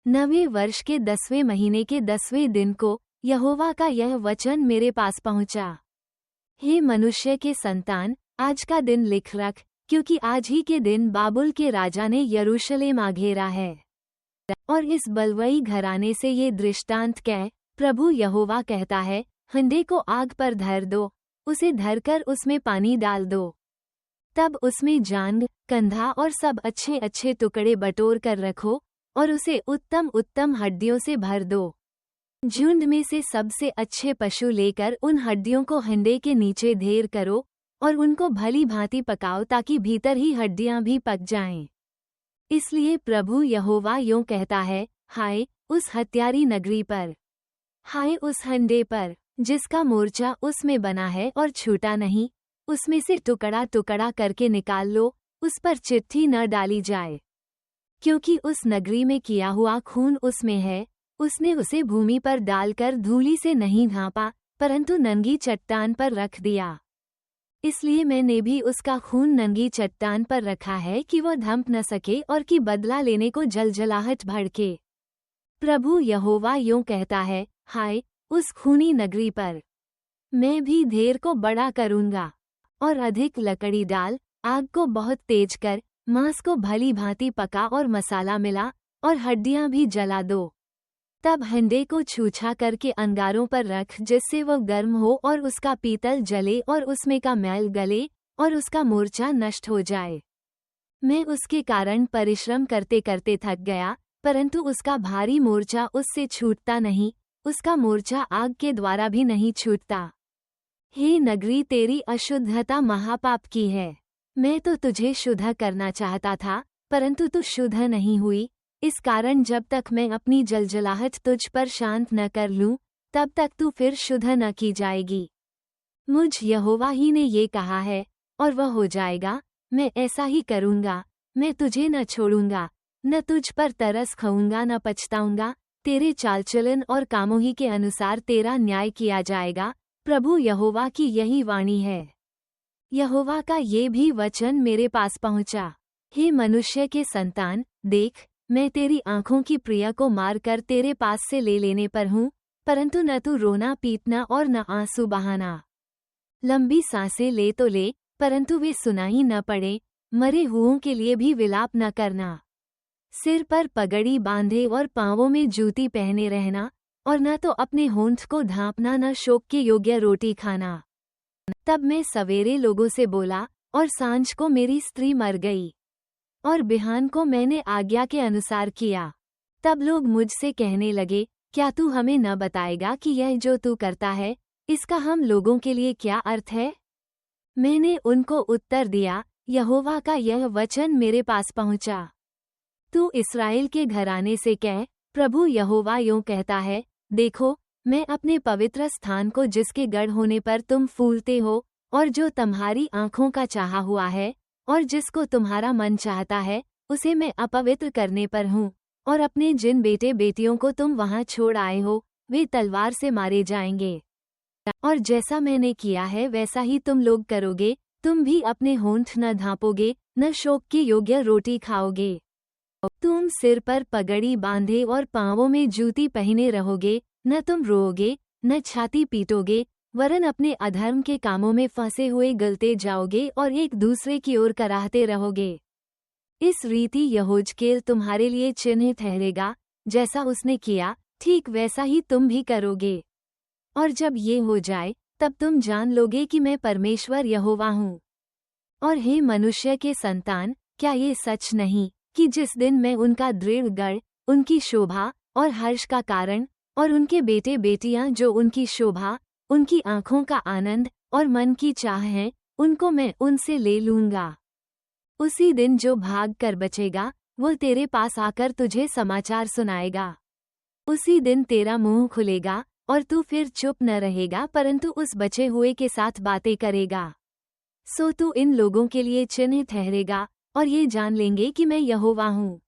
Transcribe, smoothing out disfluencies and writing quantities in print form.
नवे वर्ष के 10वें महीने के 10वें दिन को यहोवा का यह वचन मेरे पास पहुंचा। हे मनुष्य के संतान, आज का दिन लिख रख, क्योंकि आज ही के दिन बाबुल के राजा ने यरूशलेम आ घेरा है। और इस बलवई घराने से ये दृष्टांत कह, प्रभु यहोवा कहता है, हंडे को आग पर धर दो, उसे धरकर उसमें पानी डाल दो। तब उसमें जांग, कंधा और सब अच्छे अच्छे टुकड़े बटोर कर रखो, और उसे उत्तम उत्तम हड्डियों से भर दो। झुंड में से सबसे अच्छे पशु लेकर उन हड्डियों को हंडे के नीचे ढेर करो, और उनको भली भांति पकाओ ताकि भीतर ही हड्डियां भी पक जाएं। इसलिए प्रभु यहोवा यूं कहता है, हाय उस हत्यारी नगरी पर, हाय उस हंडे पर, जिसका मोर्चा उसमें बना है और छूटा नहीं, उसमें से टुकड़ा टुकड़ा करके निकाल लो, उस पर चिट्ठी न डाली जाए। क्योंकि उस नगरी में किया हुआ खून उसमें है, उसने उसे भूमि पर डालकर धूलि से नहीं ढांपा, परंतु नंगी चट्टान पर रख दिया। इसलिए मैंने भी उसका खून नंगी चट्टान पर रखा है कि वह ढंप न सके और कि बदला लेने को जलजलाहट भड़के। प्रभु यहोवा यूं कहता है, हाय उस खूनी नगरी पर, मैं भी ढेर को बड़ा करूंगा, और अधिक लकड़ी डाल, आग को बहुत तेज कर, मांस को भली भांति पका और मसाला मिला, और हड्डियां भी जला दो। तब हंडे को छूछा करके अंगारों पर रख, जिससे वह गर्म हो और उसका पीतल जले और उसमें का मैल गले और उसका मोर्चा नष्ट हो जाए। मैं उसके कारण परिश्रम करते करते थक गया, परंतु उसका भारी मोर्चा उससे छूटता नहीं, उसका मोर्चा आग के द्वारा भी नहीं छूटता। हे नगरी, तेरी अशुद्धता महापाप की है। मैं तो तुझे शुद्ध करना चाहता था, परंतु तू शुद्ध नहीं हुई। इस कारण जब तक मैं अपनी जलजलाहट तुझ पर शांत न कर लूं, तब तक तू फिर शुद्ध न की जाएगी। मुझ यहोवा ही ने ये कहा है, और वह हो जाएगा। मैं ऐसा ही करूंगा, मैं तुझे न छोड़ूंगा, न तुझ पर तरस खाऊंगा, न पछताऊंगा। तेरे चालचलन और कामों ही के अनुसार तेरा न्याय किया जाएगा। प्रभु यहोवा की यही वाणी है। यहोवा का ये भी वचन मेरे पास पहुंचा। हे मनुष्य के संतान, देख, मैं तेरी आंखों की प्रिया को मार कर तेरे पास से ले लेने पर हूँ, परंतु न तू रोना पीटना और न आंसू बहाना। लंबी सांसें ले तो ले, परंतु वे सुनाई न पड़े। मरे हुओं के लिए भी विलाप न करना। सिर पर पगड़ी बांधे और पांवों में जूती पहने रहना, और न तो अपने होंठ को ढांपना, न शोक के योग्य रोटी खाना। तब मैं सवेरे लोगों से बोला, और सांझ को मेरी स्त्री मर गई, और बिहान को मैंने आज्ञा के अनुसार किया। तब लोग मुझसे कहने लगे, क्या तू हमें न बताएगा कि यह जो तू करता है, इसका हम लोगों के लिए क्या अर्थ है? मैंने उनको उत्तर दिया, यहोवा का यह वचन मेरे पास पहुंचा। तू इस्राएल के घराने से कह, प्रभु यहोवा यूं कहता है, देखो, मैं अपने पवित्र स्थान को जिसके गढ़ होने पर तुम फूलते हो, और जो तुम्हारी आंखों का चाहा हुआ है, और जिसको तुम्हारा मन चाहता है, उसे मैं अपवित्र करने पर हूँ। और अपने जिन बेटे बेटियों को तुम वहाँ छोड़ आए हो, वे तलवार से मारे जाएंगे। और जैसा मैंने किया है वैसा ही तुम लोग करोगे। तुम भी अपने होंठ न ढांपोगे, न शोक के योग्य रोटी खाओगे। तुम सिर पर पगड़ी बांधे और पांवों में जूती पहने रहोगे। न तुम रोओगे, न छाती पीटोगे, वरन अपने अधर्म के कामों में फंसे हुए गलते जाओगे और एक दूसरे की ओर कराहते रहोगे। इस रीति यहोजकेल तुम्हारे लिए चिन्ह ठहरेगा। जैसा उसने किया, ठीक वैसा ही तुम भी करोगे। और जब ये हो जाए, तब तुम जान लोगे कि मैं परमेश्वर यहोवा हूँ। और हे मनुष्य के संतान, क्या ये सच नहीं कि जिस दिन मैं उनका दृढ़ गढ़, उनकी शोभा और हर्ष का कारण, और उनके बेटे बेटियां जो उनकी शोभा, उनकी आंखों का आनंद और मन की चाह है, उनको मैं उनसे ले लूंगा। उसी दिन जो भाग कर बचेगा, वो तेरे पास आकर तुझे समाचार सुनाएगा। उसी दिन तेरा मुंह खुलेगा, और तू फिर चुप न रहेगा, परंतु उस बचे हुए के साथ बातें करेगा। सो तू इन लोगों के लिए चिन्ह ठहरेगा, और ये जान लेंगे कि मैं यहोवा हूँ।